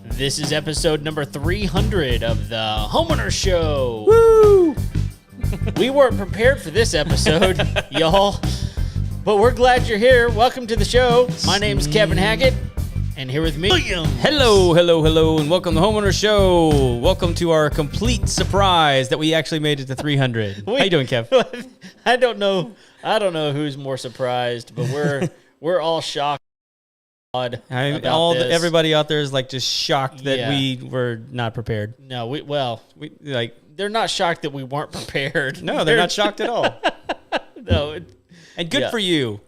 This is episode number 300 of the Homeowner Show. Woo! We weren't prepared for this episode, y'all, but we're glad you're here. Welcome to the show. My name's Kevin Hackett, and here with me, William. Hello, and welcome to the Homeowner Show. Welcome to our complete surprise that we actually made it to 300. How you doing, Kev? I don't know who's more surprised, but we're all shocked. Everybody out there is like just shocked that we were not prepared. No, they're not shocked that we weren't prepared. No, they're not shocked at all. No, and good for you.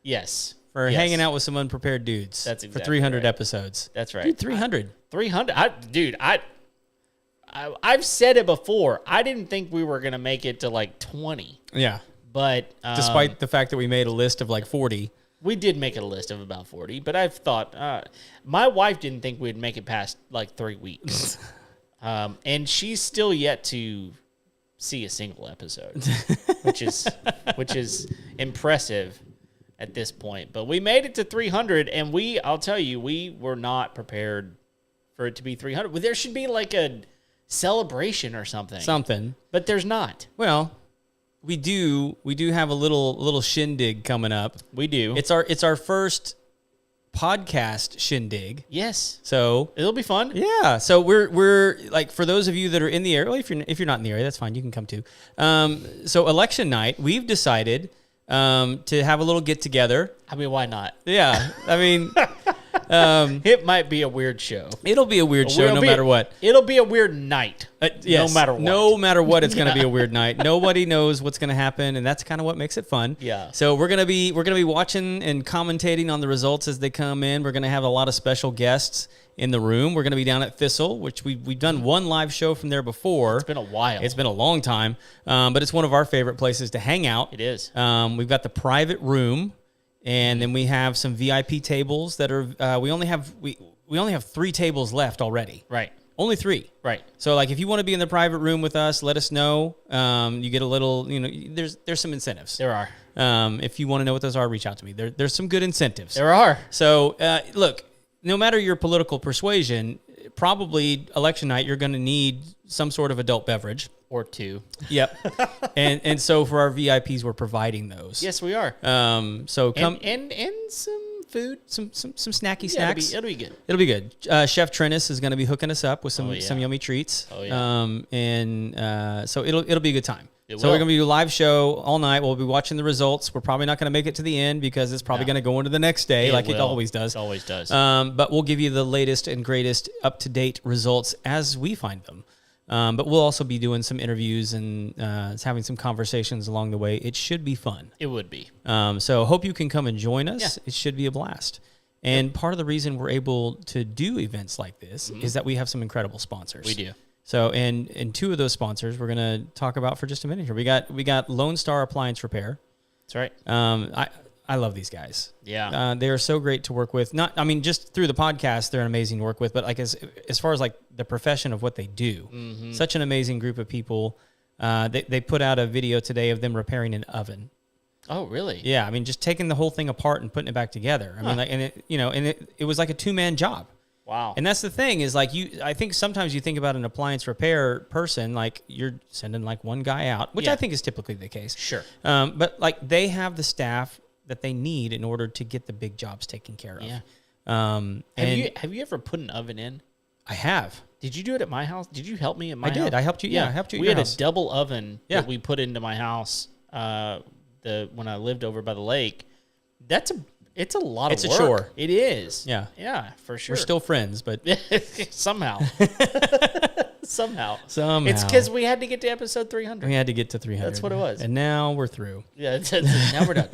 Yes, for hanging out with some unprepared dudes. That's exactly for 300 right. episodes. That's right. Dude, 300. 300. I've said it before. I didn't think we were gonna make it to like 20. Yeah, but despite the fact that we made a list of like 40. We did make a list of about 40, but I've thought, my wife didn't think we'd make it past like 3 weeks. And she's still yet to see a single episode, which is impressive at this point. But we made it to 300, and I'll tell you, we were not prepared for it to be 300. There should be like a celebration or something. But there's not. Well, we do have a little shindig coming up. We do. It's our first podcast shindig. Yes. So it'll be fun. Yeah. So we're like, for those of you that are in the area, well, if you're not in the area, that's fine. You can come too. So election night, we've decided to have a little get together. I mean, why not? Yeah. I mean, it might be a weird show. It'll be a weird show no matter what. It'll be a weird night. Yes, no matter what. No matter what, it's going to be a weird night. Nobody knows what's going to happen, and that's kind of what makes it fun. Yeah. So we're gonna be watching and commentating on the results as they come in. We're gonna have a lot of special guests in the room. We're gonna be down at Thistle, which we've done one live show from there before. It's been a while. It's been a long time, but it's one of our favorite places to hang out. It is. We've got the private room. And then we have some VIP tables that are. We only have 3 tables left already. Right. Only 3. Right. So like, if you want to be in the private room with us, let us know. You get a little. There's some incentives. There are. If you want to know what those are, reach out to me. There's some good incentives. There are. So look, no matter your political persuasion, probably election night, you're going to need some sort of adult beverage. Or 2. Yep. and so for our VIPs, we're providing those. Yes, we are. So come and some food, some snacky snacks. It'll be good. It'll be good. Chef Trennis is going to be hooking us up with some yummy treats. Oh yeah. So it'll be a good time. We're going to be a live show all night. We'll be watching the results. We're probably not going to make it to the end because it's probably going to go into the next day it always does. It always does. But we'll give you the latest and greatest up-to-date results as we find them. But we'll also be doing some interviews and having some conversations along the way. It should be fun. It would be. So hope you can come and join us. Yeah. It should be a blast. And part of the reason we're able to do events like this is that we have some incredible sponsors. We do. So, and 2 of those sponsors we're going to talk about for just a minute here. We got Lone Star Appliance Repair. That's right. I love these guys. Yeah. They are so great to work with. Just through the podcast, they're amazing to work with, but like as far as like the profession of what they do, such an amazing group of people. They put out a video today of them repairing an oven. Oh, really? Yeah. I mean, just taking the whole thing apart and putting it back together. I mean, it was like a 2-man job. Wow. And that's the thing is like I think sometimes you think about an appliance repair person, like you're sending like one guy out, which I think is typically the case. Sure. But like they have the staff that they need in order to get the big jobs taken care of. Yeah. Have you ever put an oven in? I have. Did you do it at my house? Did you help me at my house? I did. I helped you. Yeah, I helped you at we your had house. a double oven that we put into my house when I lived over by the lake. It's a lot of work. It's a chore. It is. Yeah. Yeah, for sure. We're still friends, but somehow. Somehow. It's because we had to get to episode 300. We had to get to 300. That's what it was. And now we're through. Yeah, now we're done.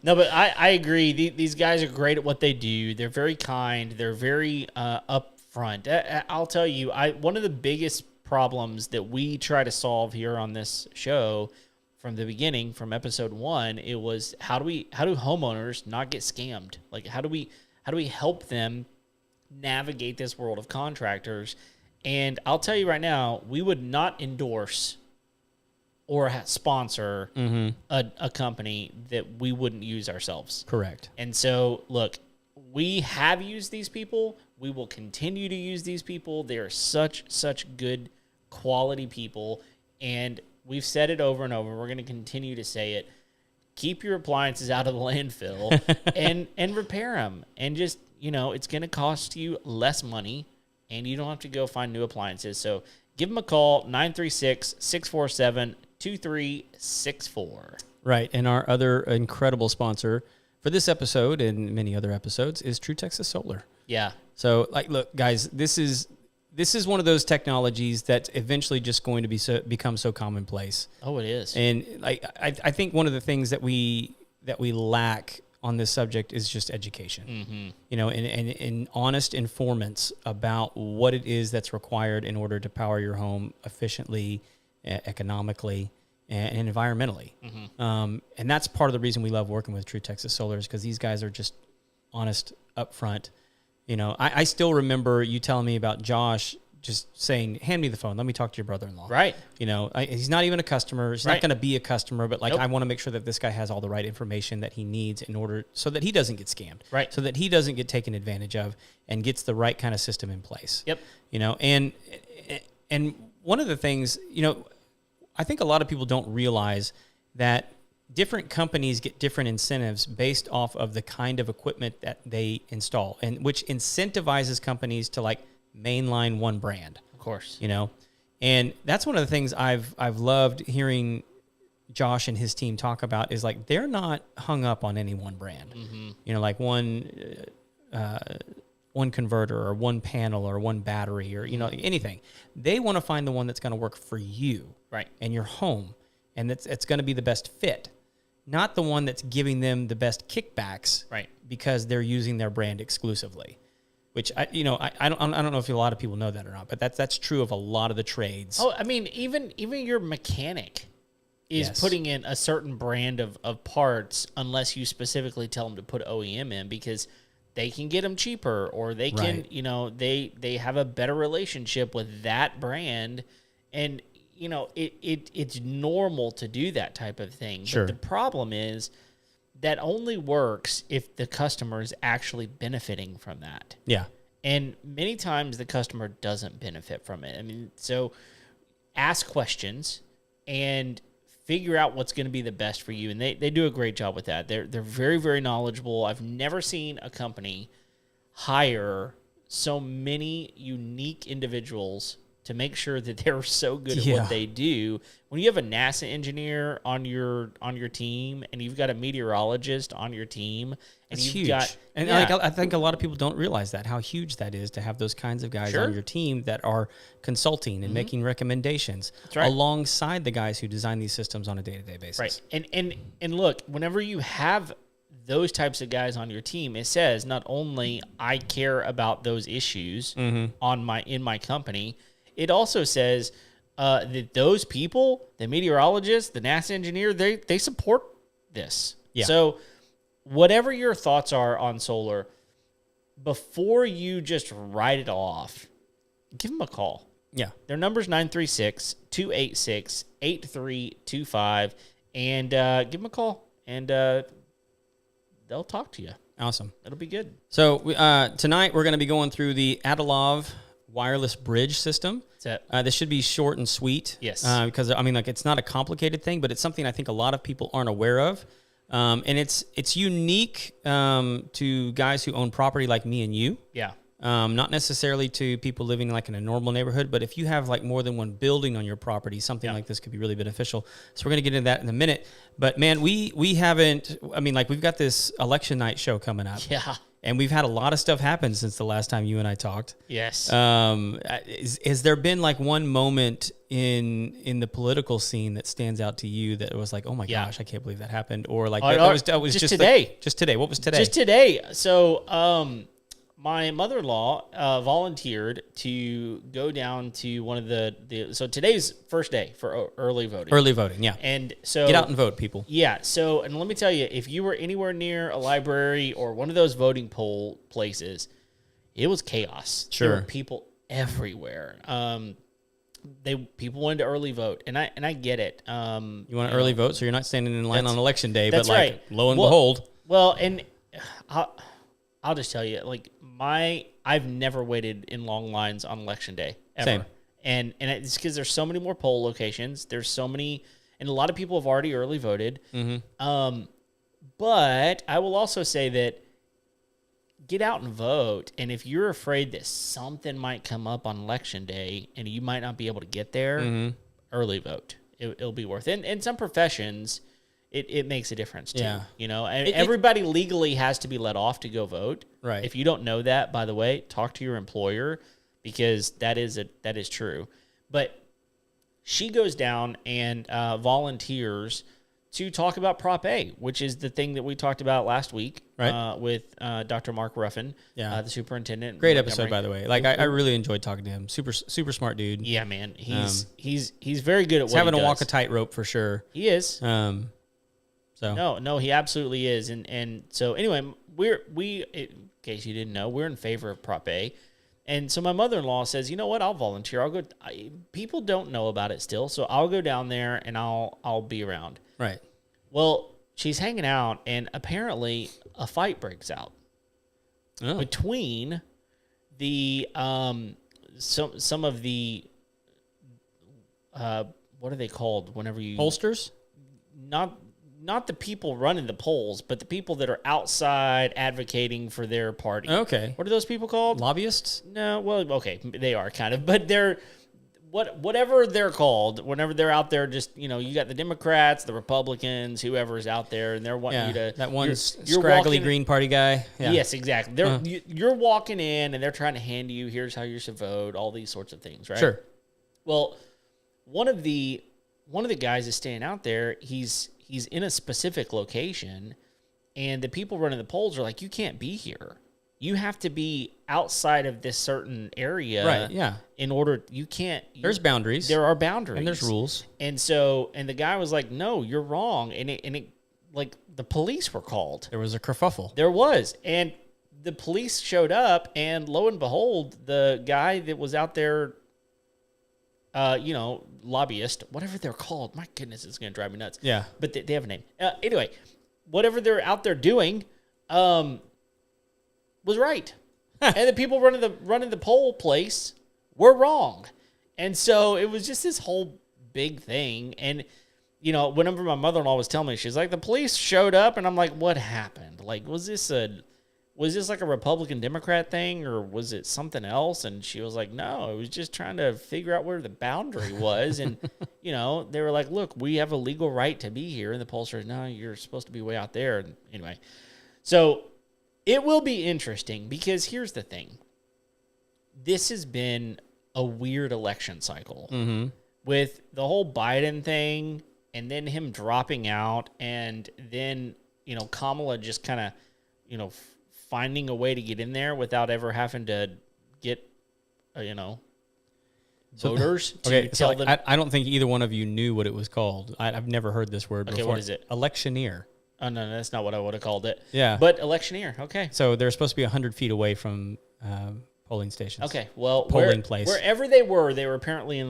No, but I agree. These guys are great at what they do. They're very kind. They're very upfront. I'll tell you, one of the biggest problems that we try to solve here on this show from the beginning, from episode 1, it was how do homeowners not get scammed? Like how do we help them navigate this world of contractors? And I'll tell you right now, we would not endorse or sponsor a company that we wouldn't use ourselves. Correct. And so, look, we have used these people. We will continue to use these people. They are such good quality people. And we've said it over and over. We're going to continue to say it. Keep your appliances out of the landfill and repair them. And just, it's going to cost you less money, and you don't have to go find new appliances. So give them a call, 936-647-2364. Right. And our other incredible sponsor for this episode and many other episodes is True Texas Solar. Yeah. So, look, guys, this is one of those technologies that's eventually just going to become so commonplace. Oh, it is. And I think one of the things that we lack on this subject is just education. And honest informants about what it is that's required in order to power your home efficiently, economically, and environmentally. And that's part of the reason we love working with True Texas Solar, is because these guys are just honest, upfront. I still remember you telling me about Josh just saying, hand me the phone. Let me talk to your brother-in-law. Right. He's not even a customer. He's not going to be a customer, but Nope. I want to make sure that this guy has all the right information that he needs in order so that he doesn't get scammed. Right. So that he doesn't get taken advantage of and gets the right kind of system in place. Yep. And one of the things, I think a lot of people don't realize that different companies get different incentives based off of the kind of equipment that they install, and which incentivizes companies to mainline one brand. Of course. And that's one of the things I've loved hearing Josh and his team talk about is they're not hung up on any one brand. One converter or one panel or one battery or anything. They want to find the one that's going to work for you, right, and your home, and it's going to be the best fit, not the one that's giving them the best kickbacks, right, because they're using their brand exclusively. Which I don't know if a lot of people know that or not, but that's true of a lot of the trades. Oh, I mean, even your mechanic is putting in a certain brand of parts unless you specifically tell them to put OEM in, because they can get them cheaper, or they can, they have a better relationship with that brand, and it's normal to do that type of thing. Sure. But the problem is that only works if the customer is actually benefiting from that. Yeah. And many times the customer doesn't benefit from it. I mean, so ask questions and figure out what's going to be the best for you. And they do a great job with that. They're very, very knowledgeable. I've never seen a company hire so many unique individuals to make sure that they're so good at what they do. When you have a NASA engineer on your team, and you've got a meteorologist on your team, and That's you've huge. got I think a lot of people don't realize that, how huge that is to have those kinds of guys on your team that are consulting and making recommendations alongside the guys who design these systems on a day-to-day basis. Right. And look, whenever you have those types of guys on your team, it says not only I care about those issues in my company, it also says that those people, the meteorologist, the NASA engineer, they support this. Yeah. So whatever your thoughts are on solar, before you just write it off, give them a call. Yeah. Their number's 936-286-8325, and give them a call, and they'll talk to you. Awesome. It'll be good. So tonight we're going to be going through the Adalov wireless bridge system. This should be short and sweet. Yes. Because it's not a complicated thing, but it's something I think a lot of people aren't aware of. And it's unique to guys who own property like me and you. Yeah. Not necessarily to people living in a normal neighborhood, but if you have more than one building on your property, something like this could be really beneficial. So we're going to get into that in a minute. But man, we haven't, we've got this election night show coming up. Yeah. And we've had a lot of stuff happen since the last time you and I talked. Yes. Has there been one moment in the political scene that stands out to you that was oh my gosh, I can't believe that happened? Or that was just today. Just today. What was today? Just today. So my mother-in-law volunteered to go down to one of so today's first day for early voting. Early voting, yeah. And so get out and vote, people. Yeah. So, and let me tell you, if you were anywhere near a library or one of those voting poll places, it was chaos. Sure. There were people everywhere. people wanted to early vote, and I get it. You want to early vote, so you're not standing in line on election day, but that's like right. lo and behold. Well, and I'll just tell you, like I've never waited in long lines on election day ever. Same. And it's because there's so many more poll locations. There's so many, and a lot of people have already early voted. But I will also say that get out and vote. And if you're afraid that something might come up on election day and you might not be able to get there, early vote. It'll be worth it. And in some professions, it makes a difference too. Yeah. You know, and everybody legally has to be let off to go vote. Right. If you don't know that, by the way, talk to your employer, because that is true. But she goes down and volunteers to talk about Prop A, which is the thing that we talked about last week, right, with Dr. Mark Ruffin, yeah, the superintendent. Great episode, by the way. Like I really enjoyed talking to him. Super smart dude. Yeah, man. He's very good at what he having does. to walk a tightrope for sure. He is. So no, he absolutely is. And so anyway, in case you didn't know, we're in favor of Prop A. And so my mother-in-law says, you know what, I'll volunteer. I'll go. People don't know about it still, so I'll go down there and I'll be around. Right. Well, she's hanging out, and apparently a fight breaks out between the some of the what are they called whenever you pollsters? Not the people running the polls, but the people that are outside advocating for their party. Okay. What are those people called? Lobbyists? No, well, okay, they are kind of, but they're whatever they're called. Whenever they're out there, just you got the Democrats, the Republicans, whoever's out there, and they're wanting you to that one scraggly Green Party guy. Yeah. Yes, exactly. They're you're walking in, and they're trying to hand you, here's how you should vote, all these sorts of things, right? Sure. Well, one of the guys is staying out there. He's in a specific location, and the people running the polls are like, you can't be here. You have to be outside of this certain area. Right, yeah. In order, you can't. There's boundaries. There are boundaries. And there's rules. And so, and the guy was like, no, you're wrong. And it like, the police were called. There was a kerfuffle. There was. And the police showed up, and lo and behold, the guy that was out there, lobbyist, whatever they're called. My goodness, it's going to drive me nuts. Yeah. But they have a name. Anyway, whatever they're out there doing was right. And the people running the poll place were wrong. And so it was just this whole big thing. And, whenever my mother-in-law was telling me, she's like, the police showed up, and I'm like, what happened? Like, was this like a Republican Democrat thing, or was it something else? And she was like, no, it was just trying to figure out where the boundary was. And, they were like, look, we have a legal right to be here. And the pollster said, no, you're supposed to be way out there. And anyway, so it will be interesting, because here's the thing. This has been a weird election cycle with the whole Biden thing, and then him dropping out, and then, Kamala just kind of, finding a way to get in there without ever having to get, voters to tell them. I don't think either one of you knew what it was called. I've never heard this word before. Okay, what is it? Electioneer. Oh, no, that's not what I would have called it. Yeah. But electioneer, okay. So they're supposed to be 100 feet away from polling stations. Okay, well, polling place. Wherever they were apparently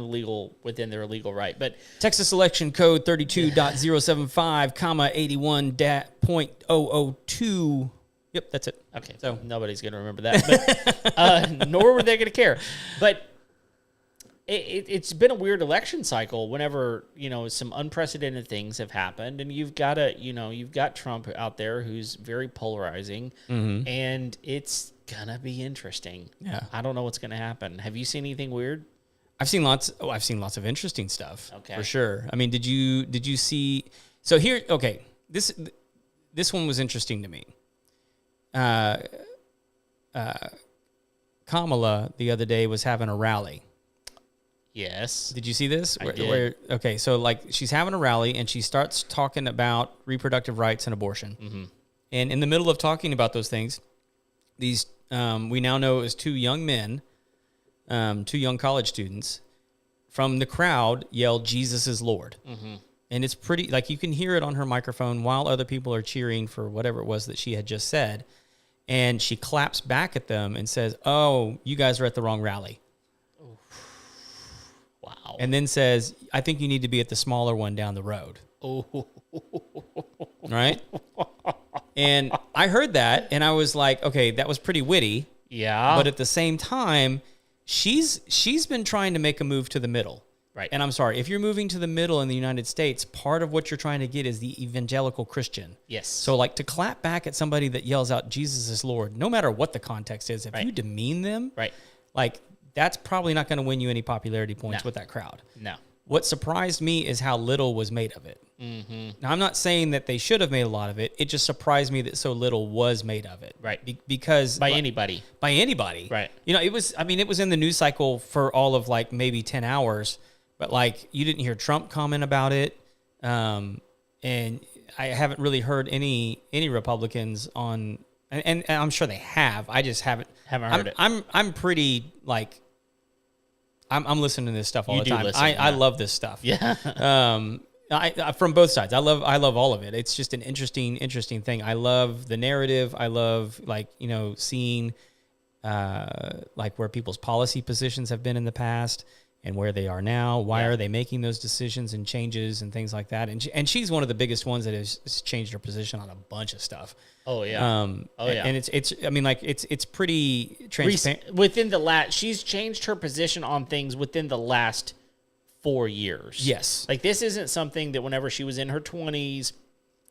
within their legal right. But Texas election code 32.075, comma 81.002. Yep, that's it. Okay, so nobody's going to remember that, but nor were they going to care. But it's been a weird election cycle whenever, some unprecedented things have happened, and you've got Trump out there who's very polarizing, and it's going to be interesting. Yeah. I don't know what's going to happen. Have you seen anything weird? I've seen lots of interesting stuff. Okay. For sure. I mean, did you see, so here, okay, this one was interesting to me. Kamala the other day was having a rally. Yes. Did you see this? I did. Okay, so like she's having a rally and she starts talking about reproductive rights and abortion. Mm-hmm. And in the middle of talking about those things, these we now know it was two young men, two young college students from the crowd yelled, "Jesus is Lord." Mm-hmm. And it's pretty, like you can hear it on her microphone while other people are cheering for whatever it was that she had just said. And she claps back at them and says, "Oh, you guys are at the wrong rally." Wow. And then says, I think you need to be at the smaller one down the road. Oh. Right? And I heard that, and I was like, okay, that was pretty witty. Yeah. But at the same time, she's been trying to make a move to the middle. Right. And I'm sorry, if you're moving to the middle in the United States, part of what you're trying to get is the evangelical Christian. Yes. So like to clap back at somebody that yells out, Jesus is Lord, no matter what the context is, if you demean them, like that's probably not going to win you any popularity points with that crowd. No. What surprised me is how little was made of it. Now, I'm not saying that they should have made a lot of it. It just surprised me that so little was made of it. Right. Because... By anybody. By anybody. Right. You know, it was in the news cycle for all of like maybe 10 hours, but like you didn't hear Trump comment about it. And I haven't really heard any Republicans on... And I'm sure they have. I just haven't heard it. I'm pretty like... I'm listening to this stuff all the time. I love this stuff. Yeah. I from both sides. I love all of it. It's just an interesting thing. I love the narrative. I love seeing like where people's policy positions have been in the past and where they are now. Why are they making those decisions and changes and things like that? And she's one of the biggest ones that has changed her position on a bunch of stuff. Oh yeah. And it's pretty transparent. She's changed her position on things within the last 4 years. Yes. Like this isn't something that whenever she was in her 20s,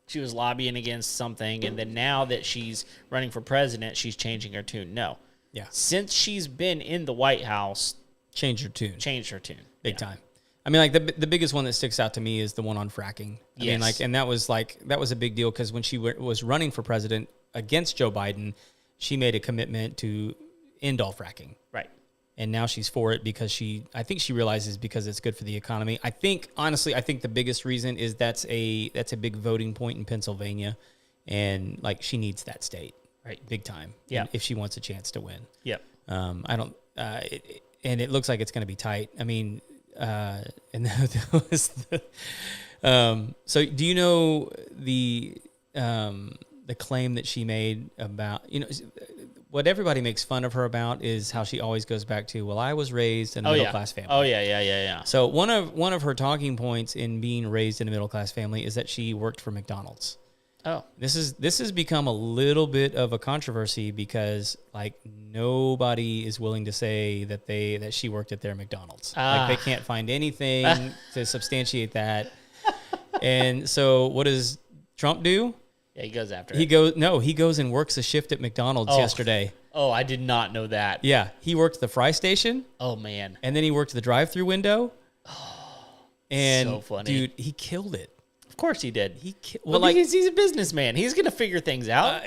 she was lobbying against something, and then now that she's running for president, she's changing her tune. No. Yeah. Since she's been in the White House, changed her tune. Big time. I mean, like the biggest one that sticks out to me is the one on fracking. I mean, like, and that was a big deal because when she was running for president against Joe Biden, she made a commitment to end all fracking. Right. And now she's for it because I think she realizes because it's good for the economy. I think the biggest reason is that's a big voting point in Pennsylvania, and like she needs that state, right, big time. Yeah. If she wants a chance to win. Yep. And it looks like it's going to be tight. I mean, and that was so do you know the claim that she made about, what everybody makes fun of her about is how she always goes back to, well, I was raised in a middle-class family. Oh, yeah. So one of her talking points in being raised in a middle-class family is that she worked for McDonald's. Oh. This has become a little bit of a controversy because like nobody is willing to say that she worked at their McDonald's. Like they can't find anything to substantiate that. And so what does Trump do? Yeah, he goes after He goes and works a shift at McDonald's yesterday. Oh, I did not know that. Yeah, he worked the fry station. Oh man. And then he worked the drive-through window. And so funny. Dude, he killed it. Of course he did. He's a businessman. He's going to figure things out.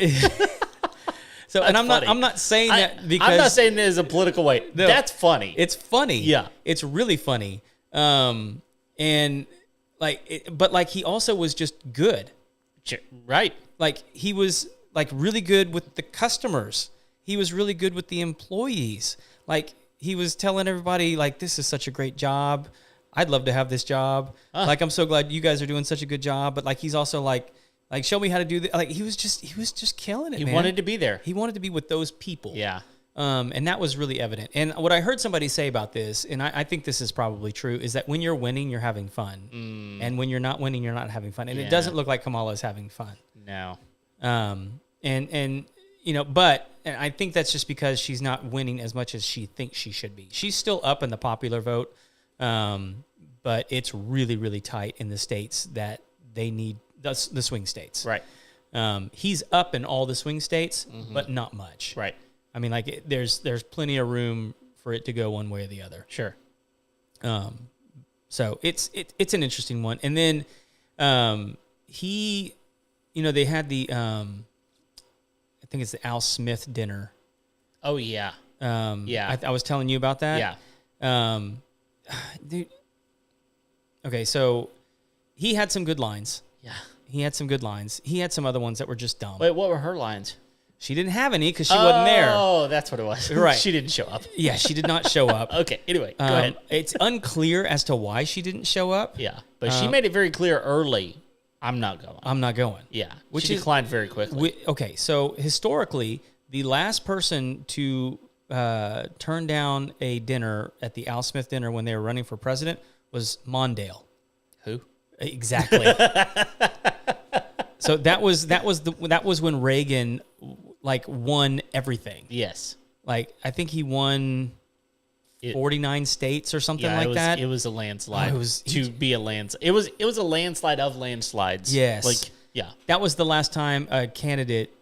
So, and I'm not saying that because I'm not saying that as a political way. No, that's funny. It's funny. Yeah, it's really funny. And but like he also was just good. Right. Like he was like really good with the customers. He was really good with the employees. Like he was telling everybody like, this is such a great job. I'd love to have this job. Like, I'm so glad you guys are doing such a good job. But like, he's also like, show me how to do that. Like he was just killing it. He wanted to be there. He wanted to be with those people. Yeah. And that was really evident. And what I heard somebody say about this, and I think this is probably true, is that when you're winning, you're having fun. And when you're not winning, you're not having fun. And it doesn't look like Kamala is having fun. No. And but I think that's just because she's not winning as much as she thinks she should be. She's still up in the popular vote. But it's really, really tight in the states that they need the swing states. Right. He's up in all the swing states, but not much. Right. I mean, like there's plenty of room for it to go one way or the other. Sure. So it's an interesting one. And then they had the I think it's the Al Smith dinner. Oh yeah. I was telling you about that. Yeah. Dude. Okay, so he had some good lines. Yeah. He had some good lines. He had some other ones that were just dumb. Wait, what were her lines? She didn't have any because she wasn't there. Oh, that's what it was. Right. She didn't show up. Yeah, she did not show up. Okay, anyway, go ahead. It's unclear as to why she didn't show up. Yeah, but she made it very clear early, I'm not going. I'm not going. Yeah, she declined very quickly. Okay, so historically, the last person to turned down a dinner at the Al Smith dinner when they were running for president was Mondale. Who? Exactly. So that was when Reagan like won everything. Yes. Like I think he won 49 states or something like that. It was a landslide. Oh, it was be a landslide. It was a landslide of landslides. Yes. Like yeah. That was the last time a candidate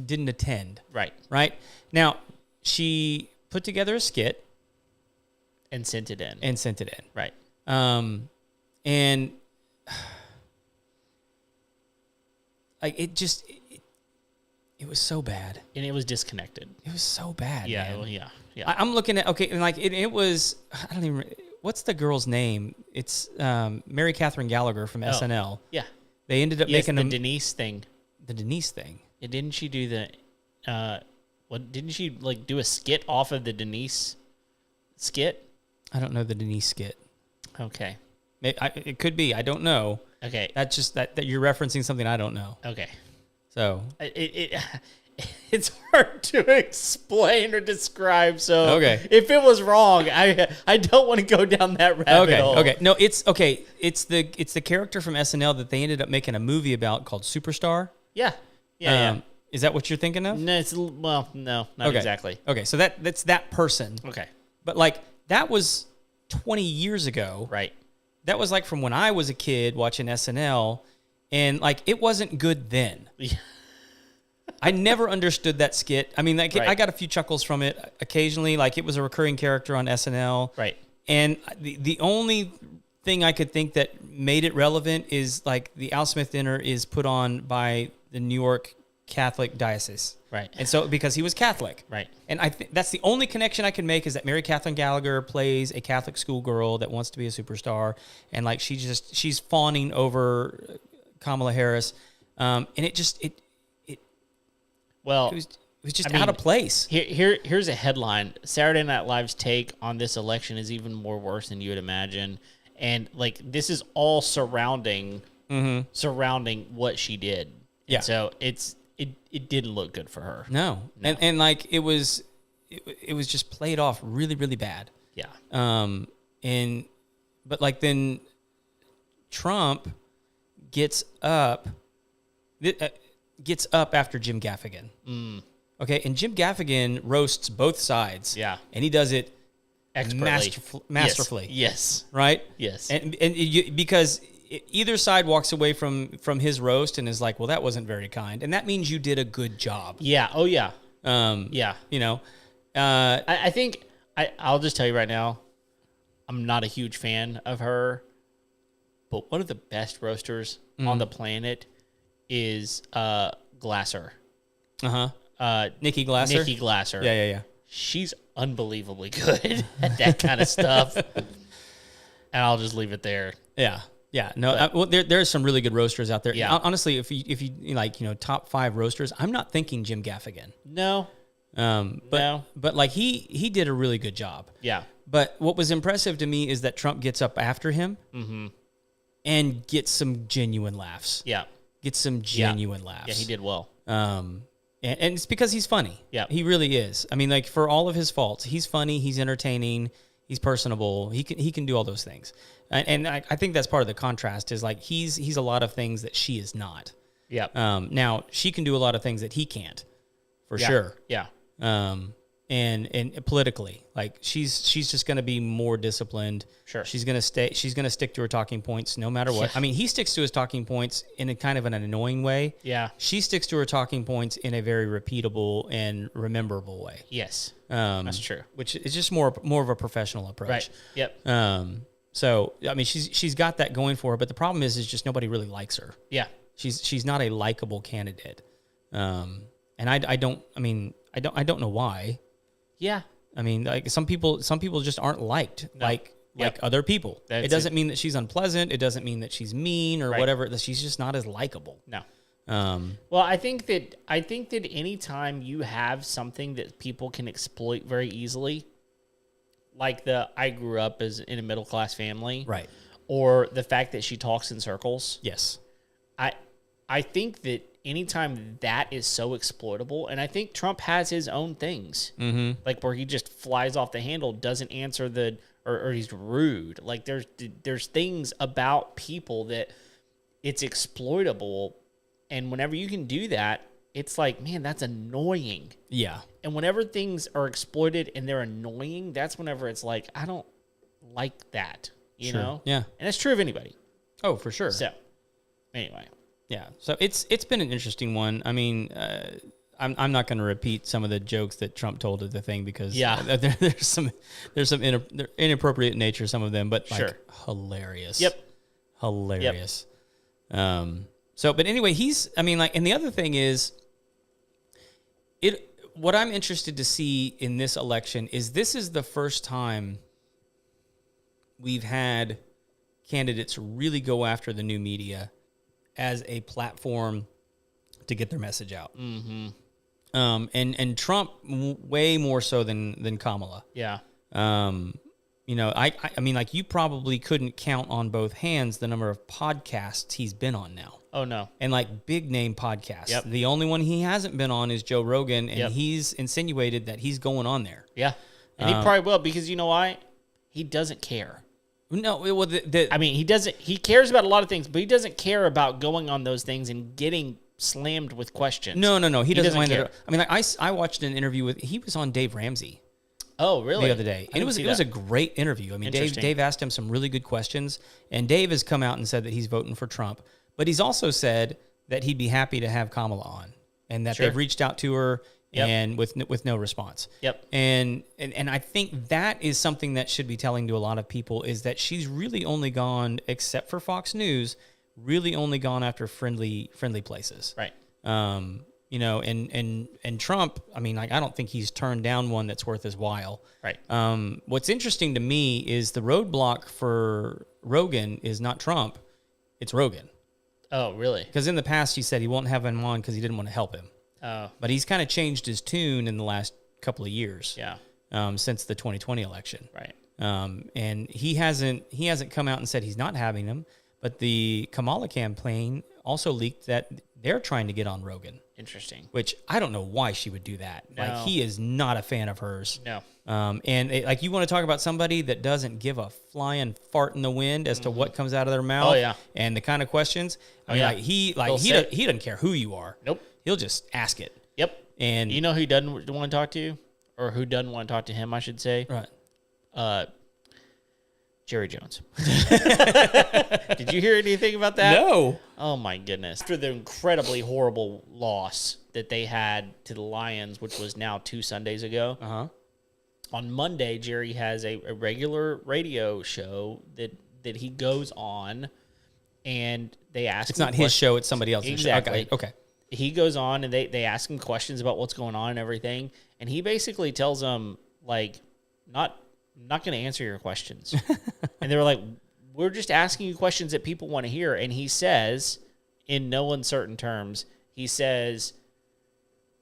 didn't attend. Right. Right? Now, she put together a skit and sent it in. Right. And like it was so bad. And it was disconnected. It was so bad. Yeah, man. well, yeah. I'm looking at and like it was. I don't even. What's the girl's name? It's Mary Catherine Gallagher from SNL. Yeah. They ended up making the Denise thing. The Denise thing. And didn't she do the? Didn't she like do a skit off of the Denise skit? I don't know the Denise skit. Okay. It could be. I don't know. Okay. That's just that you're referencing something I don't know. Okay. So it's hard to explain or describe. So okay. If it was wrong, I don't want to go down that rabbit hole. Okay. No, it's okay. It's the character from SNL that they ended up making a movie about called Superstar. Yeah. Yeah. Is that what you're thinking of? No, no, not exactly. Okay, so that's that person. Okay. But like that was 20 years ago. Right. That was like from when I was a kid watching SNL, and like it wasn't good then. Yeah. I never understood that skit. I mean, like, Right. I got a few chuckles from it occasionally. Like it was a recurring character on SNL. Right. And the only thing I could think that made it relevant is like the Al Smith dinner is put on by the New York Catholic diocese. Right. And so because he was Catholic. Right. And I think that's the only connection I can make is that Mary Catherine Gallagher plays a Catholic schoolgirl that wants to be a superstar. And like she's fawning over Kamala Harris. And it was just out of place. Here's a headline. Saturday Night Live's take on this election is even more worse than you would imagine. And like this is all surrounding what she did. Yeah. And so it didn't look good for her. No. And like it was just played off really, really bad. Yeah. But like then Trump gets up after Jim Gaffigan. Okay, and Jim Gaffigan roasts both sides. Yeah. And he does it Expertly. masterfully. Yes. Right? Yes. Because either side walks away from his roast and is like, well, that wasn't very kind. And that means you did a good job. Yeah. Oh, yeah. Yeah. You know? I think I'll just tell you right now, I'm not a huge fan of her, but one of the best roasters on the planet is Glasser. Nikki Glasser? Nikki Glasser. Yeah. She's unbelievably good at that kind of stuff. And I'll just leave it there. Yeah. No, well, there's some really good roasters out there. Yeah. Honestly, if you like, top 5 roasters, I'm not thinking Jim Gaffigan. No. But like he did a really good job. Yeah. But what was impressive to me is that Trump gets up after him and gets some genuine laughs. Yeah. Gets some genuine laughs. Yeah, he did well. And it's because he's funny. Yeah. He really is. I mean, like for all of his faults, he's funny, he's entertaining, he's personable. He can do all those things. And I think that's part of the contrast is like he's a lot of things that she is not. Yeah. Now she can do a lot of things that he can't, for sure. Yeah. And politically, like she's just going to be more disciplined. Sure. She's going to stick to her talking points no matter what. Yeah. I mean, he sticks to his talking points in a kind of an annoying way. Yeah. She sticks to her talking points in a very repeatable and rememberable way. Yes. That's true. Which is just more of a professional approach. Right. Yep. So I mean, she's got that going for her, but the problem is just nobody really likes her. Yeah. She's not a likable candidate. And I don't know why. Yeah. I mean, like some people just aren't liked like other people. It doesn't mean that she's unpleasant. It doesn't mean that she's mean or whatever. She's just not as likable. No. Well, I think that anytime you have something that people can exploit very easily, like I grew up in a middle class family, right, or the fact that she talks in circles. Yes, I think that anytime that is so exploitable, and I think Trump has his own things, like where he just flies off the handle, doesn't answer or he's rude. Like there's things about people that it's exploitable, and whenever you can do that, it's like, man, that's annoying. Yeah. And whenever things are exploited and they're annoying, that's whenever it's like, I don't like that, you know? Yeah. And that's true of anybody. Oh, for sure. So, anyway. Yeah. So it's been an interesting one. I mean, I'm not going to repeat some of the jokes that Trump told at the thing because there's some inappropriate nature, some of them, but like hilarious. Yep. Hilarious. Yep. But anyway, and the other thing is, what I'm interested to see in this election is this is the first time we've had candidates really go after the new media as a platform to get their message out. Mm-hmm. And Trump way more so than Kamala. Yeah. You know, I mean, like, you probably couldn't count on both hands the number of podcasts he's been on now. Oh, no. And, like, big name podcasts. Yep. The only one he hasn't been on is Joe Rogan, and he's insinuated that he's going on there. Yeah. And he probably will, because you know why? He doesn't care. No, well, I mean, he cares about a lot of things, but he doesn't care about going on those things and getting slammed with questions. No. He doesn't mind care. that. I mean, like, I watched an interview he was on Dave Ramsey. Oh, really? The other day. And it was a great interview. I mean, Dave asked him some really good questions, and Dave has come out and said that he's voting for Trump. But he's also said that he'd be happy to have Kamala on, and that they've reached out to her and with no response. Yep. And I think that is something that should be telling to a lot of people, is that she's really only gone, except for Fox News, really only gone after friendly places. Right. You know, and Trump, I mean, like, I don't think he's turned down one that's worth his while. Right. What's interesting to me is the roadblock for Rogan is not Trump, it's Rogan. Oh, really? Because in the past he said he won't have him on because he didn't want to help him. Oh. But he's kind of changed his tune in the last couple of years. Yeah. Since the 2020 election. Right. And he hasn't come out and said he's not having him. But the Kamala campaign also leaked that they're trying to get on Rogan. Interesting. Which I don't know why she would do that. No. Like, he is not a fan of hers. No. Like, you want to talk about somebody that doesn't give a flying fart in the wind as to what comes out of their mouth. Oh, yeah. And the kind of questions. I mean, he doesn't care who you are. Nope. He'll just ask it. Yep. And you know who doesn't want to talk to you, or who doesn't want to talk to him, I should say. Right. Jerry Jones. Did you hear anything about that? No. Oh, my goodness. After the incredibly horrible loss that they had to the Lions, which was now 2 Sundays ago, on Monday, Jerry has a regular radio show that he goes on, and they ask It's him not his show, it's somebody else's Exactly. show. Okay. He goes on, and they ask him questions about what's going on and everything, and he basically tells them, like, I'm not going to answer your questions. And they were like, we're just asking you questions that people want to hear. And he says, in no uncertain terms, he says,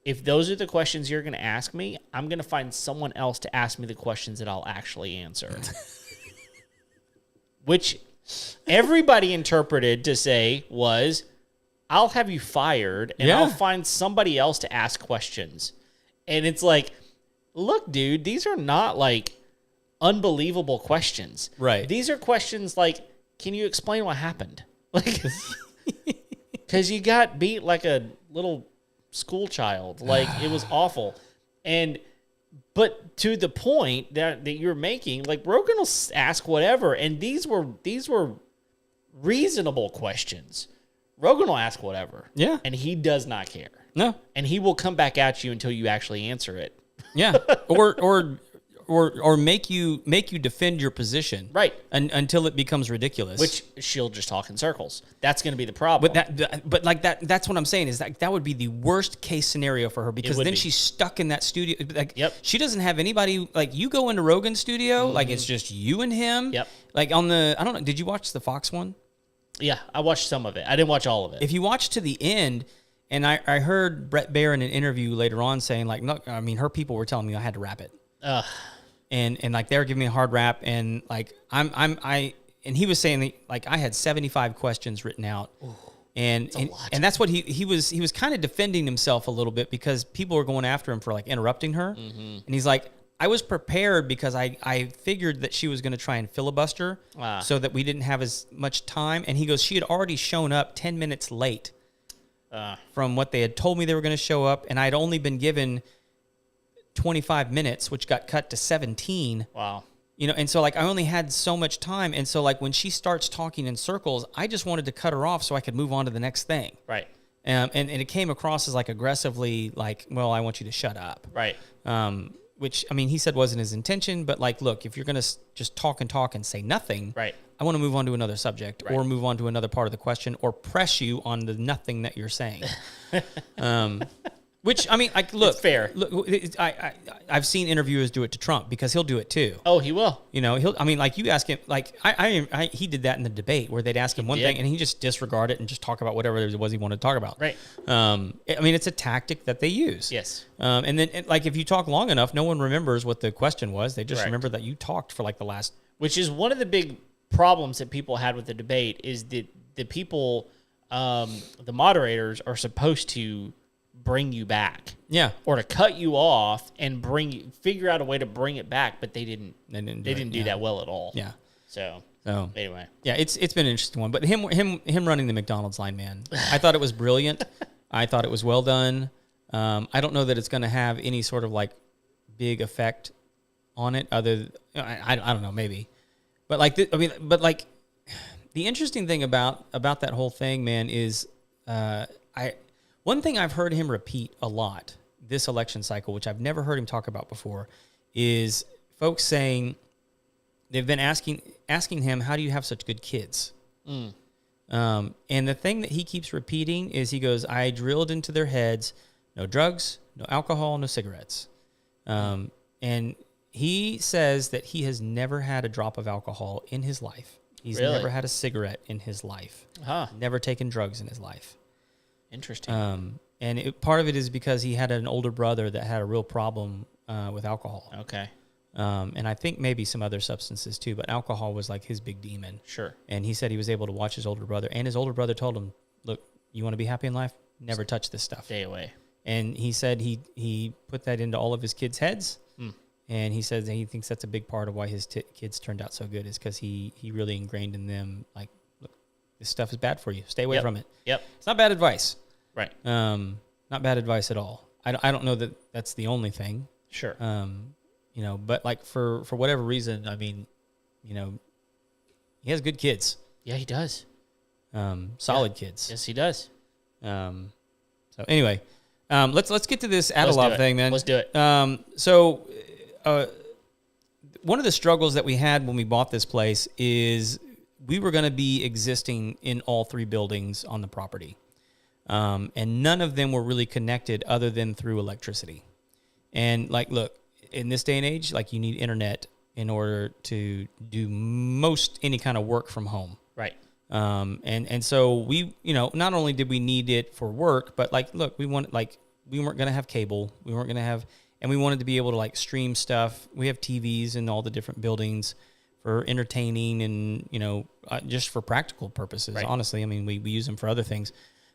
if those are the questions you're going to ask me, I'm going to find someone else to ask me the questions that I'll actually answer. Which everybody interpreted to say was, I'll have you fired, and I'll find somebody else to ask questions. And it's like, look, dude, these are not, like, unbelievable questions. Right. These are questions like, can you explain what happened? Like, because you got beat like a little school child. Like, it was awful. But to the point that you're making, like, Rogan will ask whatever, and these were reasonable questions. Rogan will ask whatever. Yeah. And he does not care. No. And he will come back at you until you actually answer it. Yeah. Or make you defend your position, right? Until it becomes ridiculous. Which she'll just talk in circles. That's going to be the problem. But like that's what I'm saying is that would be the worst case scenario for her, because then she's stuck in that studio. Like, she doesn't have anybody. Like, you go into Rogan's studio, like, it's just you and him. Yep. Like, on the, I don't know. Did you watch the Fox one? Yeah, I watched some of it. I didn't watch all of it. If you watch to the end. And I heard Brett Baer in an interview later on saying, like, no, I mean, her people were telling me I had to rap it. And like, they were giving me a hard rap, and like, and he was saying that, like, I had 75 questions written out. Ooh. And that's what he was kind of defending himself a little bit because people were going after him for like interrupting her. Mm-hmm. And he's like, I was prepared because I figured that she was going to try and filibuster so that we didn't have as much time. And he goes, she had already shown up 10 minutes late from what they had told me they were going to show up. And I'd only been given 25 minutes, which got cut to 17. Wow. You know, and so like I only had so much time. And so like when she starts talking in circles, I just wanted to cut her off so I could move on to the next thing. Right. And it came across as like aggressively like, well, I want you to shut up. Right. Which, I mean, he said wasn't his intention, but like, look, if you're going to just talk and say nothing, right. I want to move on to another subject right. or move on to another part of the question or press you on the nothing that you're saying. Which, I mean, like, look, it's fair. Look, I've seen interviewers do it to Trump because he'll do it too. Oh, he will. You know, I mean, like you ask him, like he did that in the debate where they'd ask him one thing and he just disregard it and just talk about whatever it was he wanted to talk about. Right. I mean, it's a tactic that they use. Yes. And then, like, if you talk long enough, no one remembers what the question was. They just Correct. remember that you talked for like the last. Which is one of the big problems that people had with the debate is that the people, the moderators, are supposed to bring you back. Yeah. Or to cut you off and figure out a way to bring it back, but they didn't do that well at all. Yeah. So anyway. Yeah, it's been an interesting one. But him running the McDonald's line, man, I thought it was brilliant. I thought it was well done. I don't know that it's going to have any sort of like big effect on it I don't know, maybe. But like the interesting thing about that whole thing, man, is one thing I've heard him repeat a lot this election cycle, which I've never heard him talk about before, is folks saying they've been asking him, how do you have such good kids? And the thing that he keeps repeating is he goes, I drilled into their heads, no drugs, no alcohol, no cigarettes. And he says that he has never had a drop of alcohol in his life. He's Really? never had a cigarette in his life. Huh. Never taken drugs in his life. Interesting. And part of it is because he had an older brother that had a real problem with alcohol. Okay. And I think maybe some other substances too, but alcohol was like his big demon. Sure. And he said he was able to watch his older brother, and his older brother told him, look, you want to be happy in life? Never touch this stuff. Stay away. And he said he put that into all of his kids' heads. And he says that he thinks that's a big part of why his kids turned out so good is because he really ingrained in them, like, look, this stuff is bad for you. Stay away from it. Yep. It's not bad advice. Right. Not bad advice at all. I don't know that that's the only thing. Sure. You know, but like for whatever reason, I mean, you know, he has good kids. Yeah, he does. Solid kids. Yes, he does. So anyway, let's get to this Adalov thing, man. Let's do it. So one of the struggles that we had when we bought this place is we were going to be existing in all three buildings on the property. And none of them were really connected other than through electricity. And like, look, in this day and age, like you need internet in order to do any kind of work from home. Right. And so we, you know, not only did we need it for work, but like, look, we weren't going to have cable. We weren't going to have, and we wanted to be able to like stream stuff. We have TVs in all the different buildings for entertaining and, you know, just for practical purposes. Right. Honestly, I mean, we use them for other things.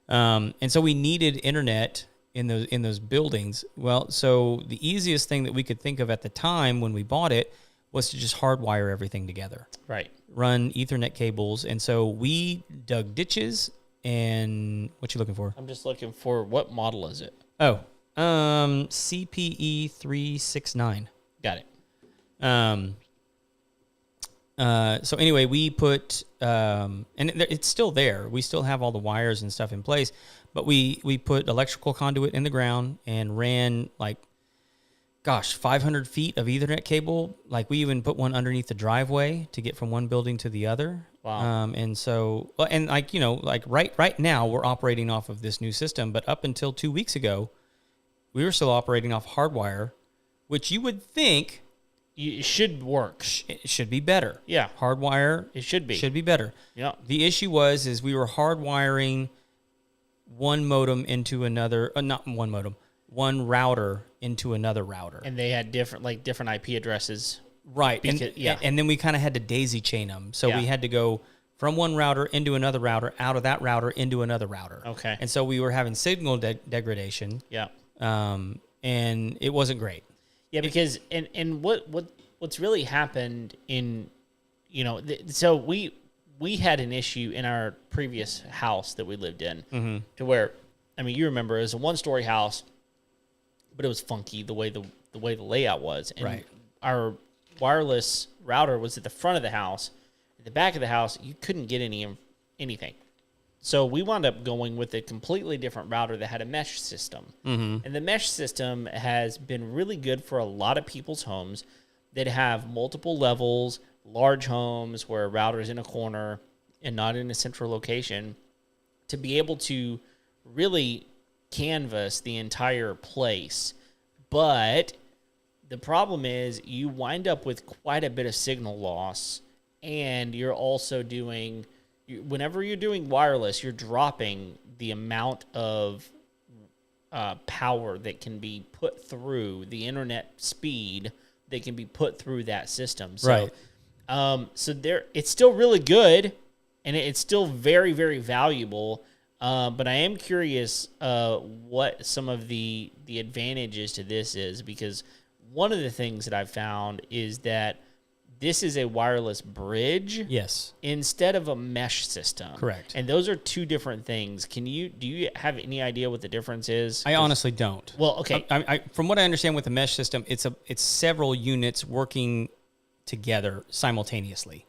And so we needed internet in those buildings. Well, so the easiest thing that we could think of at the time when we bought it was to just hardwire everything together. Right. Run Ethernet cables. And so we dug ditches and what you looking for? I'm just looking for what model is it? Oh, CPE 369. Got it. So anyway, we put, and it's still there. We still have all the wires and stuff in place, but we put electrical conduit in the ground and ran 500 feet of Ethernet cable. Like we even put one underneath the driveway to get from one building to the other. Wow. And so, and like, you know, like right now we're operating off of this new system, but up until 2 weeks ago, we were still operating off hardwire, which you would think it should work. It should be better. Yeah. Hardwire. It should be. Should be better. Yeah. The issue is we were hardwiring one modem into another, not one modem, one router into another router. And they had different IP addresses. Right. And then we kind of had to daisy chain them. So we had to go from one router into another router, out of that router into another router. Okay. And so we were having signal degradation. Yeah. And it wasn't great. Yeah, because and what's really happened in, so we had an issue in our previous house that we lived in to where, I mean, you remember it was a 1-story house, but it was funky the way the layout was. And right. Our wireless router was at the front of the house. At the back of the house, you couldn't get anything. So we wound up going with a completely different router that had a mesh system. And the mesh system has been really good for a lot of people's homes that have multiple levels, large homes where a router is in a corner and not in a central location, to be able to really canvas the entire place. But the problem is you wind up with quite a bit of signal loss, and you're also doing, whenever you're doing wireless, you're dropping the amount of power that can be put through the internet speed that can be put through that system. So, right. So it's still really good, and it's still very, very valuable. But I am curious what some of the advantages to this is, because one of the things that I've found is that this is a wireless bridge, yes, instead of a mesh system. Correct. And those are two different things. Do you have any idea what the difference is? I honestly don't. Well, okay. I from what I understand with the mesh system, it's several units working together simultaneously.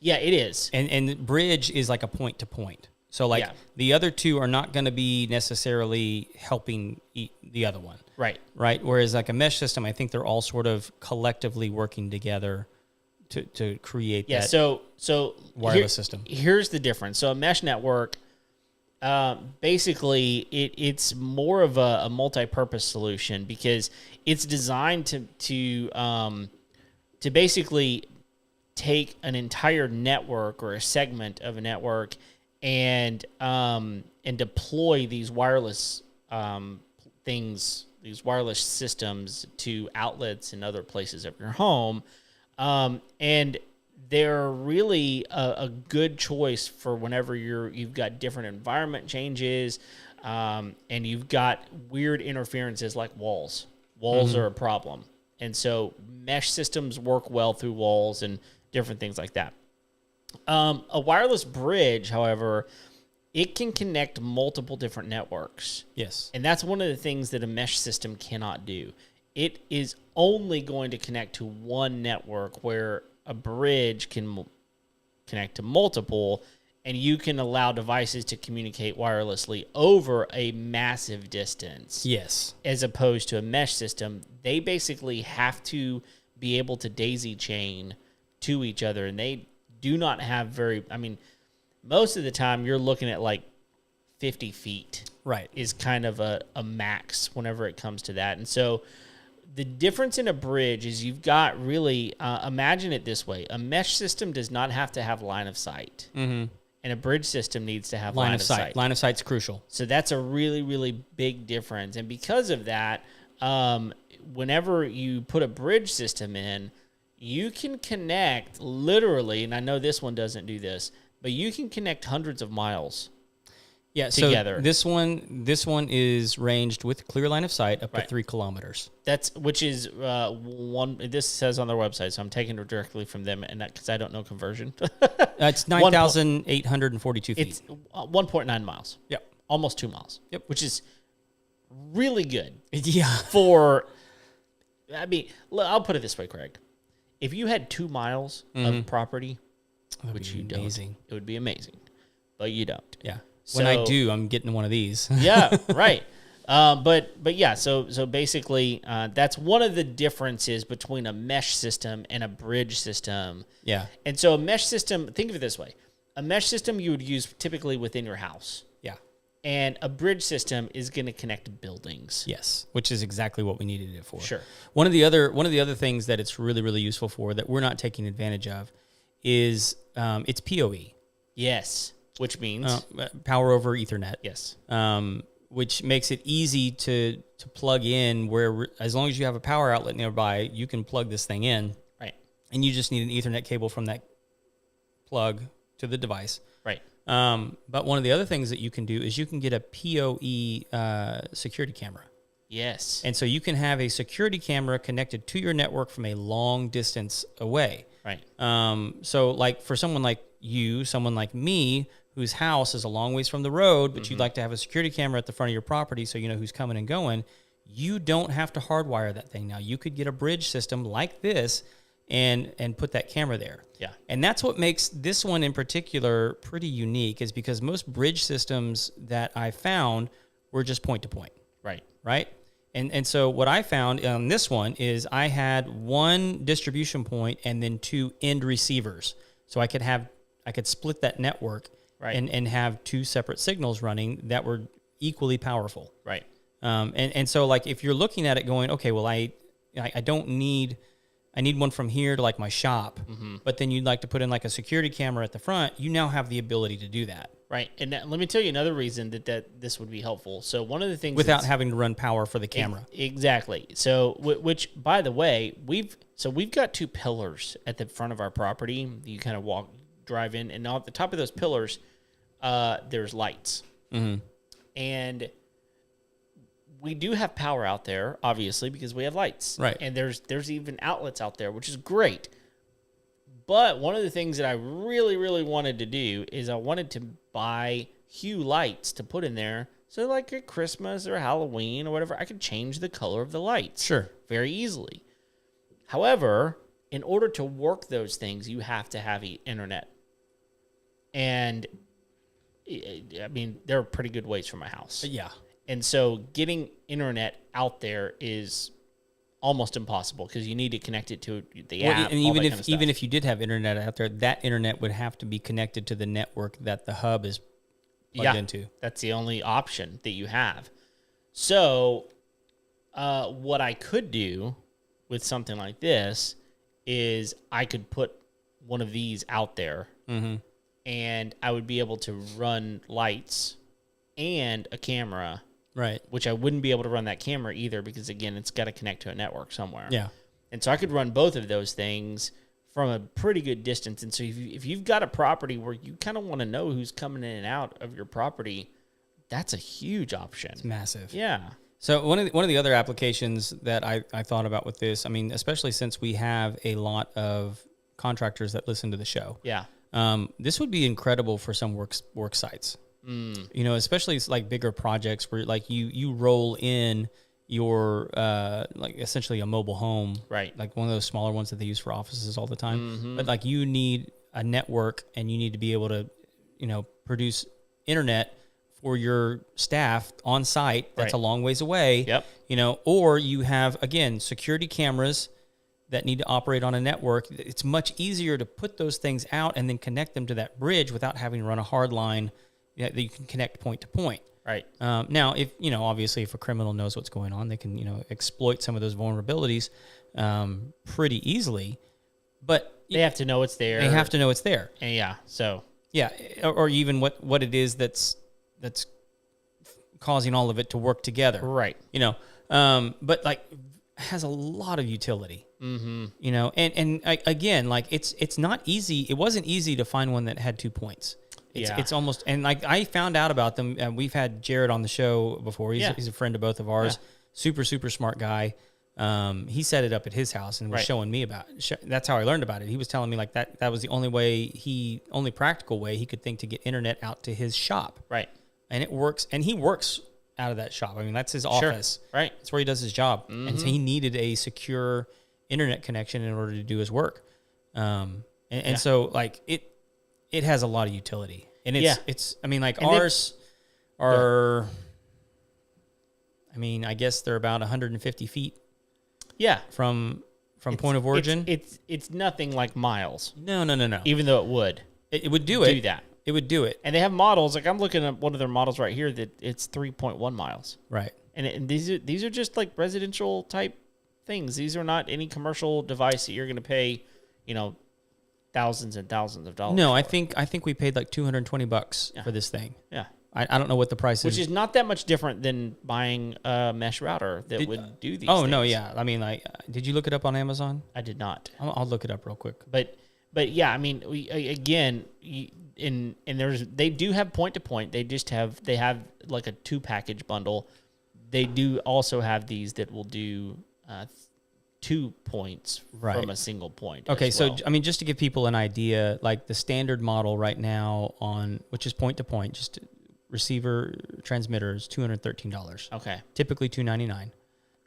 Yeah, it is. And bridge is like a point to point. So like the other two are not going to be necessarily helping the other one. Right. Right. Whereas like a mesh system, I think they're all sort of collectively working together to create that so wireless system. Here's the difference. So a mesh network, basically it's more of a multi-purpose solution, because it's designed to basically take an entire network or a segment of a network and deploy these wireless things, these wireless systems to outlets and other places of your home. And they're really a good choice for whenever you've got different environment changes, and you've got weird interferences like walls. Walls are a problem. And so mesh systems work well through walls and different things like that. A wireless bridge, however, it can connect multiple different networks. Yes. And that's one of the things that a mesh system cannot do. It is only going to connect to one network, where a bridge can connect to multiple, and you can allow devices to communicate wirelessly over a massive distance. Yes. As opposed to a mesh system, they basically have to be able to daisy chain to each other, and they do not have most of the time you're looking at like 50 feet. Right. Is kind of a max whenever it comes to that. And so the difference in a bridge is you've got really, imagine it this way. A mesh system does not have to have line of sight. And a bridge system needs to have line of sight. Line of sight's crucial. So that's a really, really big difference. And because of that, whenever you put a bridge system in, you can connect literally, and I know this one doesn't do this, but you can connect hundreds of miles. Yeah, together. So this one is ranged with clear line of sight up to 3 kilometers. Which is one. This says on their website, so I'm taking it directly from them, and because I don't know conversion. It's 9,842 feet. It's 1.9 miles. Yep, almost 2 miles. Yep, which is really good. Yeah. I'll put it this way, Craig. If you had 2 miles of property, which you don't, it would be amazing, but you don't. Yeah. When I do, I'm getting one of these. Yeah, right. But yeah, so basically, that's one of the differences between a mesh system and a bridge system. Yeah. And so a mesh system, think of it this way. A mesh system you would use typically within your house. Yeah. And a bridge system is going to connect to buildings. Yes, which is exactly what we needed it for. Sure. One of the other things that it's really, really useful for that we're not taking advantage of is it's PoE. Yes. Which means power over Ethernet. Yes. Which makes it easy to plug in where, as long as you have a power outlet nearby, you can plug this thing in. Right. And you just need an Ethernet cable from that plug to the device. Right. But one of the other things that you can do is you can get a PoE security camera. Yes. And so you can have a security camera connected to your network from a long distance away. Right. So like for someone like you, someone like me, whose house is a long ways from the road, but you'd like to have a security camera at the front of your property so you know who's coming and going, you don't have to hardwire that thing now. You could get a bridge system like this and put that camera there. Yeah. And that's what makes this one in particular pretty unique, is because most bridge systems that I found were just point to point. Right. Right? And so what I found on this one is I had one distribution point and then two end receivers. So I could split that network and have two separate signals running that were equally powerful. Right. And so like if you're looking at it going, okay, well I don't need, I need one from here to like my shop, but then you'd like to put in like a security camera at the front, you now have the ability to do that. Right. And let me tell you another reason that this would be helpful. So one of the things without having to run power for the camera. Exactly. So which by the way, we've got two pillars at the front of our property. You kind of drive in, and at the top of those pillars, there's lights. And we do have power out there, obviously, because we have lights. Right. And there's even outlets out there, which is great. But one of the things that I really, really wanted to do is I wanted to buy hue lights to put in there. So like at Christmas or Halloween or whatever, I could change the color of the lights. Sure. Very easily. However, in order to work those things, you have to have internet. And I mean, there are pretty good ways from my house. Yeah. And so getting internet out there is almost impossible because you need to connect it to the app. And even if you did have internet out there, that internet would have to be connected to the network that the hub is plugged into. That's the only option that you have. So what I could do with something like this is I could put one of these out there, and I would be able to run lights and a camera. Right. Which I wouldn't be able to run that camera either because, again, it's got to connect to a network somewhere. Yeah. And so I could run both of those things from a pretty good distance. And so if you've got a property where you kind of want to know who's coming in and out of your property, that's a huge option. It's massive. Yeah. So one of the other applications that I thought about with this, I mean, especially since we have a lot of contractors that listen to the show. Yeah. This would be incredible for some work sites. You know, especially it's like bigger projects where like you roll in your like essentially a mobile home, right? Like one of those smaller ones that they use for offices all the time. But like you need a network and you need to be able to, you know, produce internet for your staff on site. That's a long ways away. Yep. You know, or you have again security cameras that need to operate on a network. It's much easier to put those things out and then connect them to that bridge without having to run a hard line that you can connect point to point. Right. Now, if, you know, obviously if a criminal knows what's going on, they can, you know, exploit some of those vulnerabilities pretty easily, but they have to know it's there. They have to know it's there. And yeah. So yeah. Or even what it is that's causing all of it to work together. Right. You know, but like has a lot of utility, you know, and again, like it's not easy. It wasn't easy to find one that had 2 points. It's almost, and like I found out about them, and we've had Jared on the show before. He's a friend of both of ours. Super smart guy. He set it up at his house and was showing me about it. That's how I learned about it. He was telling me like that was the only practical way he could think to get internet out to his shop. Right. And it works, and he works out of that shop. I mean, that's his office. Right. That's where he does his job. And so he needed a secure internet connection in order to do his work. And so like it has a lot of utility, and it's I mean, like and ours are, I mean, I guess they're about 150 feet. Yeah. From point of origin. It's nothing like miles. No. Even though it would. It would do that. It would do it. And they have models, like I'm looking at one of their models right here that it's 3.1 miles. Right. And these are just like residential type things. These are not any commercial device that you're going to pay, you know, thousands and thousands of dollars. No, for. I think we paid like $220 for this thing. Yeah. I don't know what the price is. Which is not that much different than buying a mesh router that would do these things. No, yeah. I mean, like, did you look it up on Amazon? I did not. I'll look it up real quick. But but yeah, I mean, again, they do have point to point. They have like a 2-package bundle. They do also have these that will do 2 points from a single point. Okay, as well. so I mean, just to give people an idea, like the standard model right now which is point to point, just receiver transmitters, $213. Okay. Typically $299.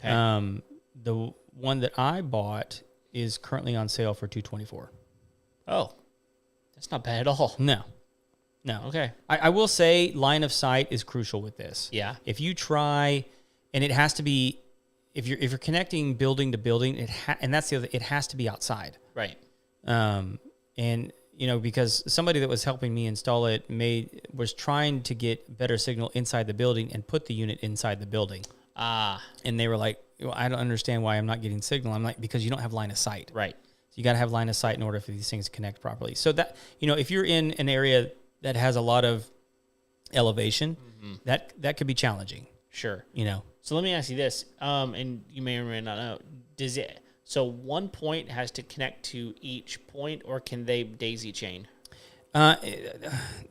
Okay. The one that I bought is currently on sale for $224. Oh, that's not bad at all. No. Okay. I will say line of sight is crucial with this. Yeah. If you try, and it has to be, if you're connecting building to building, and that's the other, it has to be outside. Right. And because somebody that was helping me install it was trying to get better signal inside the building and put the unit inside the building. And they were like, well, I don't understand why I'm not getting signal. I'm like, because you don't have line of sight. Right. So you got to have line of sight in order for these things to connect properly. So that, if you're in an area that has a lot of elevation, that could be challenging. Sure. So let me ask you this, and you may or may not know, so one point has to connect to each point, or can they daisy chain?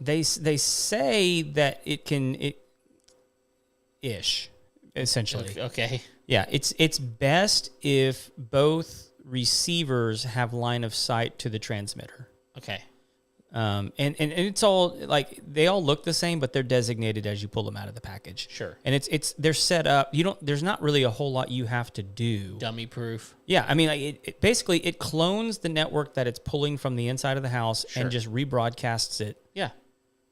They say that it can, essentially. Okay. Yeah, it's best if both receivers have line of sight to the transmitter. Okay. And it's all like they all look the same, but they're designated as you pull them out of the package. Sure. And they're set up. There's not really a whole lot you have to do. Dummy proof. Yeah, I mean, like basically it clones the network that it's pulling from the inside of the house and just rebroadcasts it. Yeah.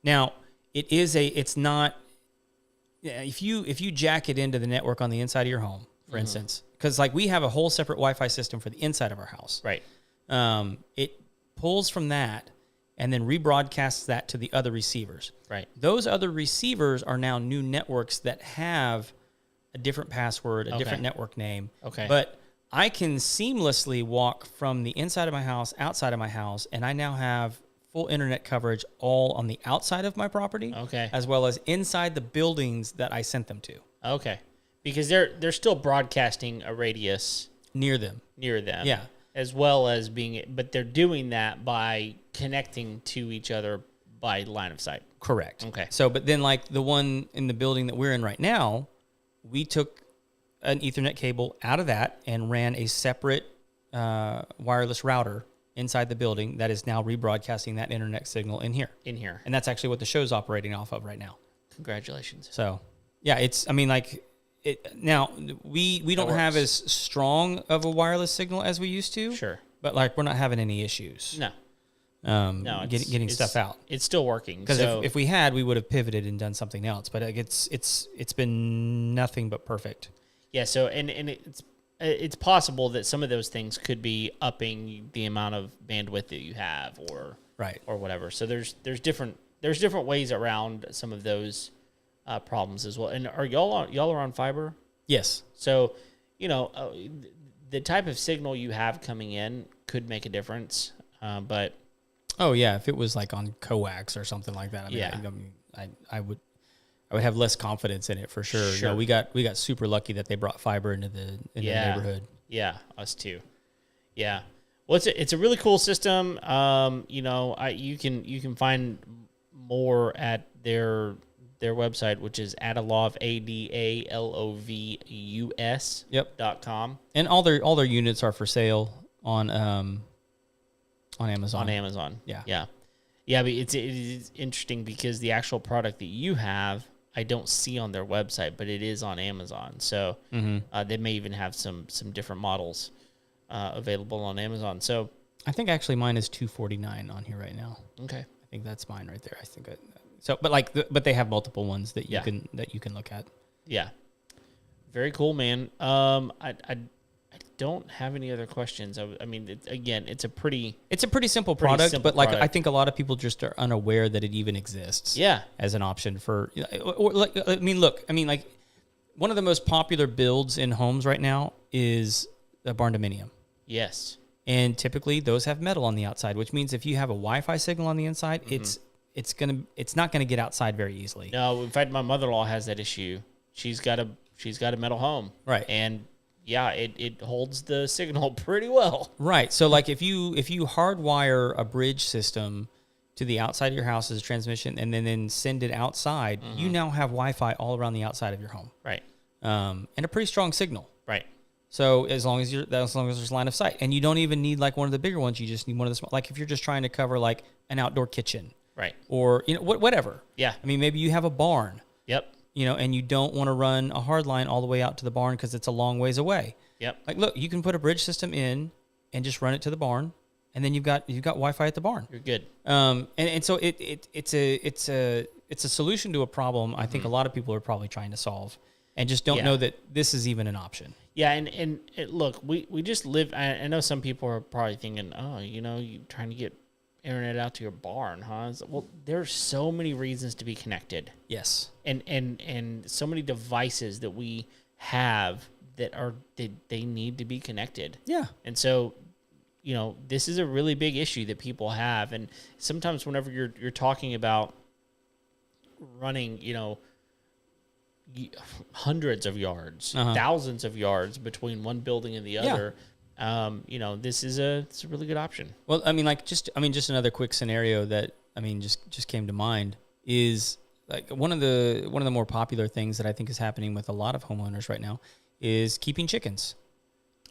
Now it's not. If you jack it into the network on the inside of your home, for instance, because like we have a whole separate Wi-Fi system for the inside of our house. Right. It pulls from that and then rebroadcasts that to the other receivers. Right. Those other receivers are now new networks that have a different password, a different network name. Okay. But I can seamlessly walk from the inside of my house, outside of my house, and I now have full internet coverage all on the outside of my property. Okay. As well as inside the buildings that I sent them to. Okay. Because they're still broadcasting a radius near them. Yeah. As well as but they're doing that by connecting to each other by line of sight. Correct. Okay. So, but then like the one in the building that we're in right now, we took an Ethernet cable out of that and ran a separate wireless router inside the building that is now rebroadcasting that internet signal in here. And that's actually what the show's operating off of right now. Congratulations. So, yeah, now we don't have as strong of a wireless signal as we used to. Sure. But like we're not having any issues. No. Getting stuff out. It's still working. Because if we had, we would have pivoted and done something else. But like it's been nothing but perfect. Yeah. So and it's possible that some of those things could be upping the amount of bandwidth that you have, or whatever. So there's different ways around some of those problems as well. And are y'all are on fiber? Yes. So the type of signal you have coming in could make a difference. But oh yeah, if it was like on coax or something like that, I would have less confidence in it for sure. Sure. No, we got super lucky that they brought fiber into the neighborhood. Yeah, us too. Yeah. Well, it's a really cool system. You can find more at their website, which is Adalov, ADALOVUS. .com. And all their units are for sale on Amazon. On Amazon. Yeah. Yeah. Yeah, but it is interesting because the actual product that you have, I don't see on their website, but it is on Amazon. So they may even have some different models available on Amazon. So I think actually mine is $249 on here right now. Okay. I think that's mine right there. I think but they have multiple ones that you can look at. Yeah. Very cool, man. I don't have any other questions. I mean, it's a pretty simple product, simple but like product. I think a lot of people just are unaware that it even exists. Yeah. As an option for, like one of the most popular builds in homes right now is a barn dominium. Yes. And typically those have metal on the outside, which means if you have a Wi-Fi signal on the inside, it's not gonna get outside very easily. No, in fact, my mother-in-law has that issue. She's got a metal home, right? And yeah, it holds the signal pretty well. Right. So like if you hardwire a bridge system to the outside of your house as a transmission and then send it outside, you now have Wi-Fi all around the outside of your home. Right. And a pretty strong signal. Right. So as long as there's line of sight, and you don't even need like one of the bigger ones, you just need one of the small. Like if you're just trying to cover like an outdoor kitchen, right, or whatever. Yeah. I mean, maybe you have a barn. Yep. And you don't want to run a hard line all the way out to the barn because it's a long ways away. Yep. Like, look, you can put a bridge system in and just run it to the barn, and then you've got Wi-Fi at the barn. You're good. And so it's a solution to a problem I think a lot of people are probably trying to solve, and just don't know that this is even an option. Yeah, and look, we just live. I know some people are probably thinking, oh, you trying to get internet out to your barn, huh? Well, there's so many reasons to be connected. Yes. And so many devices that we have that they need to be connected. Yeah. And so, this is a really big issue that people have. And sometimes whenever you're talking about running, hundreds of yards, thousands of yards between one building and the other, this is a really good option. Well, just another quick scenario that just came to mind is like one of the more popular things that I think is happening with a lot of homeowners right now is keeping chickens.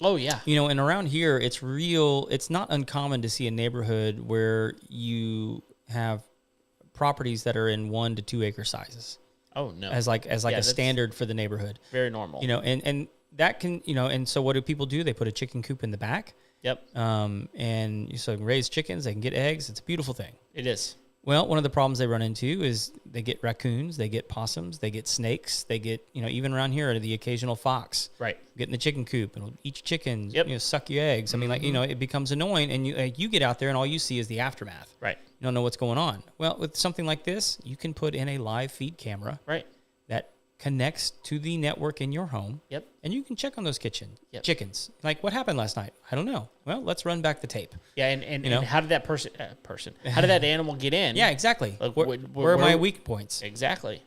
Oh yeah. And around here it's not uncommon to see a neighborhood where you have properties that are in 1 to 2 acre sizes. Oh no. As a standard for the neighborhood. Very normal. And that can, and so what do people do? They put a chicken coop in the back. Yep. And so raise chickens, they can get eggs. It's a beautiful thing. It is. Well, one of the problems they run into is they get raccoons, they get possums, they get snakes, they get, even around here, the occasional fox. Right. Get in the chicken coop and it'll eat your chickens, suck your eggs. It becomes annoying, and you get out there and all you see is the aftermath. Right. You don't know what's going on. Well, with something like this, you can put in a live feed camera. Right. That connects to the network in your home. Yep. And you can check on those chickens. Like, what happened last night? I don't know. Well, let's run back the tape. Yeah, and how did that how did that animal get in? Yeah, exactly. Like, where are my weak points? Exactly.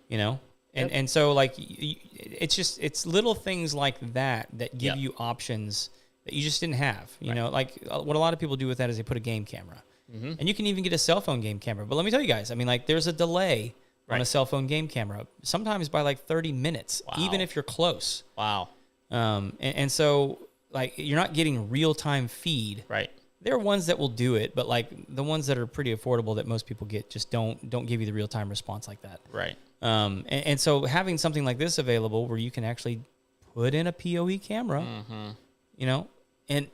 And so like it's little things like that give you options that you just didn't have. You know, like what a lot of people do with that is they put a game camera. Mm-hmm. And you can even get a cell phone game camera. But let me tell you guys, there's a delay on a cell phone game camera, sometimes by like 30 minutes, even if you're close. Wow. And so like you're not getting real-time feed. Right. There are ones that will do it, but like the ones that are pretty affordable that most people get just don't give you the real-time response like that. Right. And so having something like this available where you can actually put in a PoE camera, and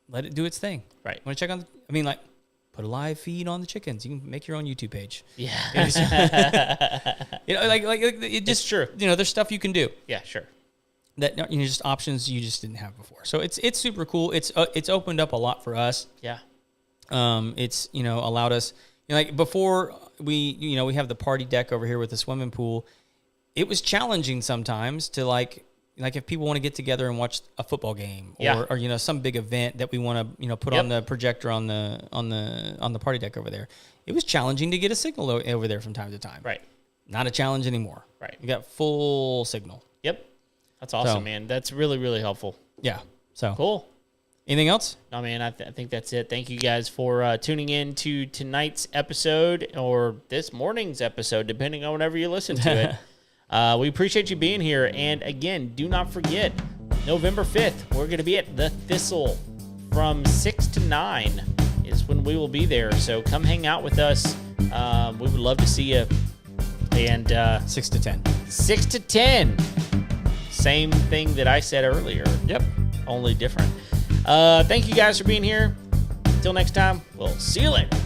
let it do its thing. Right. Want to check on, put a live feed on the chickens. You can make your own YouTube page. Yeah. It just, it's true. There's stuff you can do. Yeah, sure. That just options you just didn't have before. So it's super cool. It's opened up a lot for us. Yeah. It's allowed us, before we have the party deck over here with the swimming pool. It was challenging sometimes to like if people want to get together and watch a football game or some big event that we want to put on the projector on the party deck over there. It was challenging to get a signal over there from time to time. Right. Not a challenge anymore. Right. You got full signal. Yep. That's awesome, man. That's really, really helpful. Yeah. So cool. Anything else? No, man, I think that's it. Thank you guys for tuning in to tonight's episode or this morning's episode, depending on whenever you listen to it. We appreciate you being here. And again, do not forget, November 5th, we're going to be at the Thistle from 6 to 9 is when we will be there. So come hang out with us. We would love to see you. And 6 to 10. 6 to 10. Same thing that I said earlier. Yep. Only different. Thank you guys for being here. Until next time, we'll see you later.